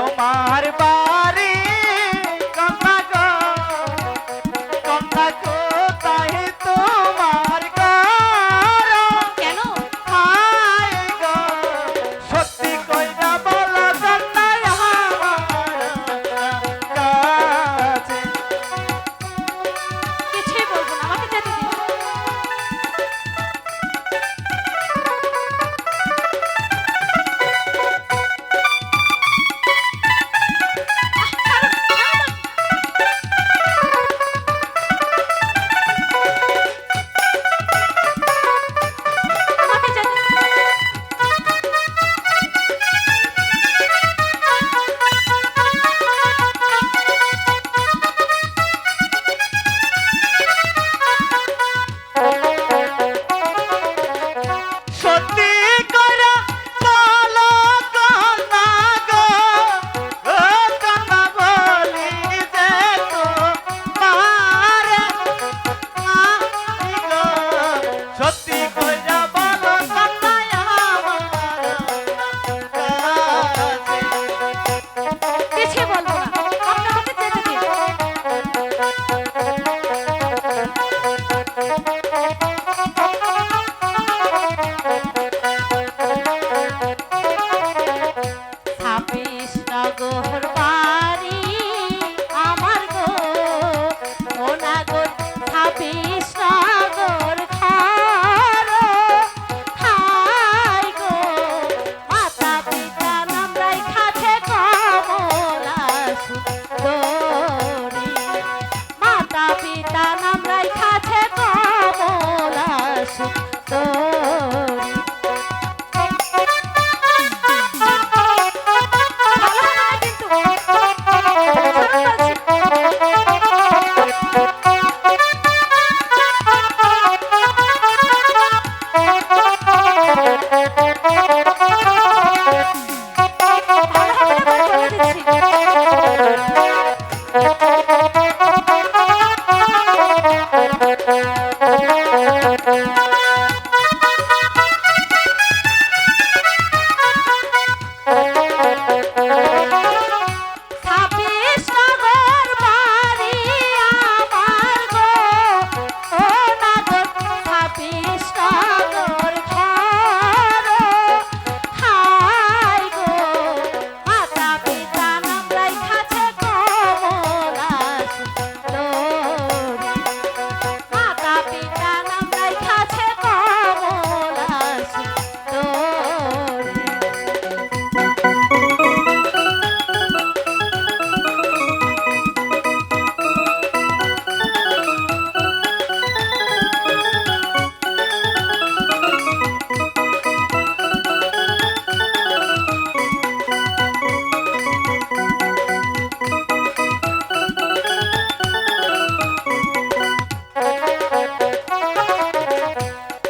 তোমার বাড়ি কন্যা গো কন্যা কোথায় তোমার ঘর কেন হায় গো সত্যি কইরা বলো কন্যা আমার কাছে কিছুই বলবো না, আমাকে যেতে দিন। আমাকে যেতে সত্যি কইরা বলো কন্যা গো ও কন্যা বলি যে তোমারে আমি গো সত্যি কইরা বলো কন্যা আমার কাছে কিছুই বলবো না, আপনি আমাকে যেতে দিন। ছাব্বিশ নগর বাড়ি আমার গো, ও নাগর ছাব্বিশ নগর ঘর হাই গো, মাতা পিতা নাম রাইখাছে কমলা সুন্দরী, মাতা পিতা নাম রাইখাছে কমলা সুন্দরী। ভালো হবে না কিন্তু। ভালো হবে না, বলে দিচ্ছি। ছাব্বিশ নগর বাড়ি আমার গো, ও নাগর ছাব্বিশ নগর ঘর হাই গো, মাতা পিতা নাম রাইখাছে কমলা সুন্দরী, মাতা পিতা নাম রাইখাছে কমলা সুন্দরী।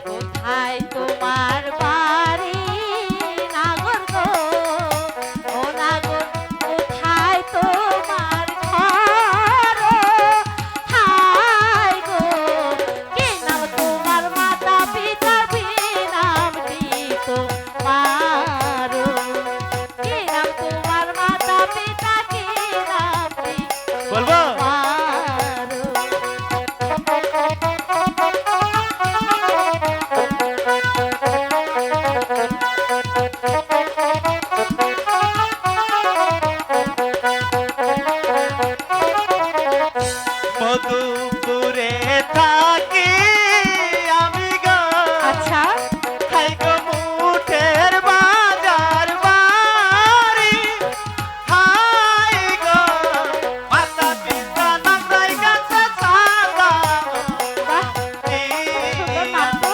কোথায় তোমার বাড়ি নাগর গো, ও নাগর কোথায় তোমার ঘর হাই গো, কি নাম তোমার মাতা পিতার নামটি তোমার, কি নাম তোমার মাতা পিতা কি নামটি বলবো মধুপুরে থাকি আমি গো আচ্ছা হাই গো মুঠের বাজার বাড়ি হাই গো মাতা পিতা নাম রাইখাছে সাদা বাহ, সুন্দর নাম তো।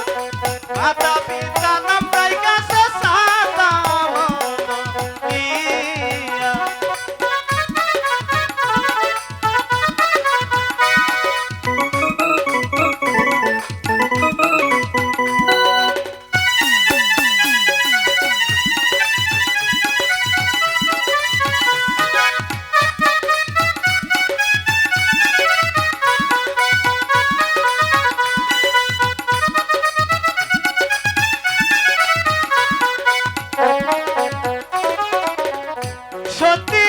মাতা পিতা নাম রাইখাছে সাদা সত্যি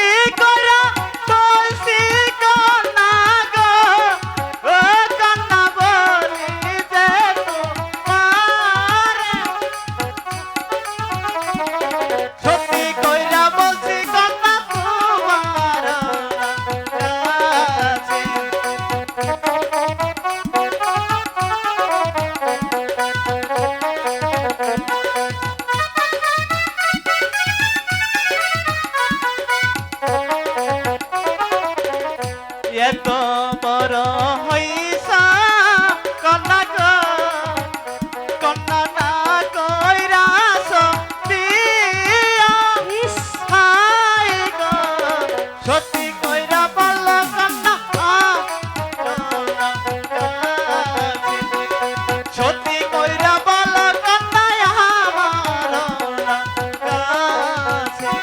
বড় হইসা কন্যা গো কন্যা না কইরাছ বিয়া ইস, হাই গো সত্যি কইরা বল কন্যা সত্যি কইরা বল কন্যা আমার কাছে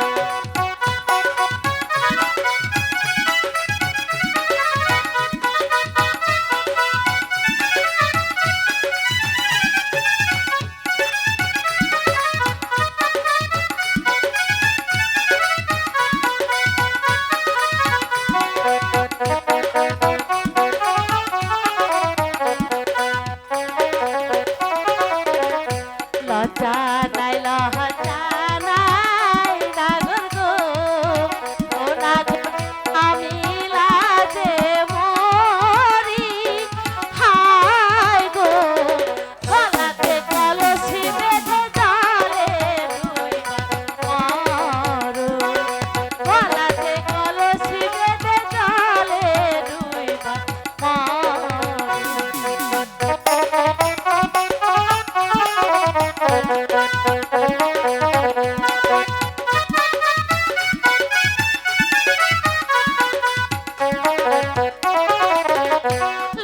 লজ্জা নাই লজ্জা নাই নাগর গো ও নাগর আমি লাজে মরি হায় গো গলাতে কলসি বেঁধে জলে ডুইবা মরো গলাতে কলসি বেঁধে জলে ডুইবা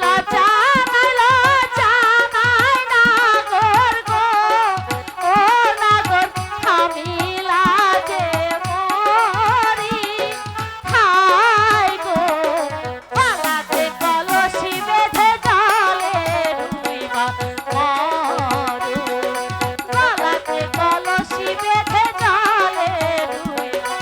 লজ্জা নাই নাগর গো ও নাগর আমি লাজে মরি হায় গো গলাতে কলসি বেঁধে জলে ডুইবা মরো গলাতে কলসি বেঁধে জলে ডুইবা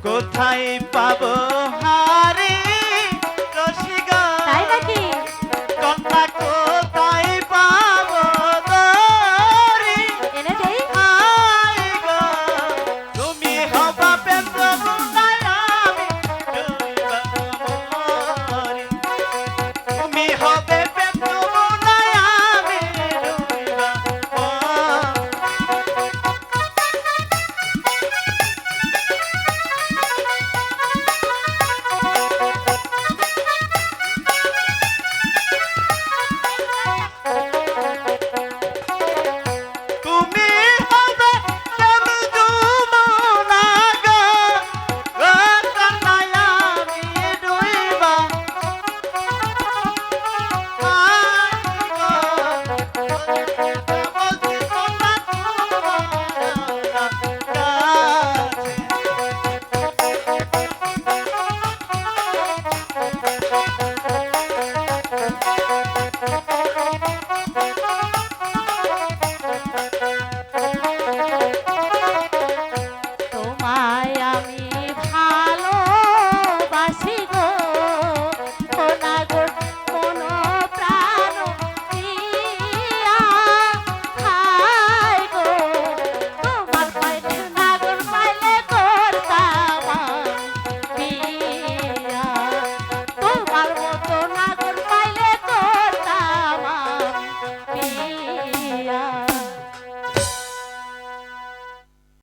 কোথায় পাবো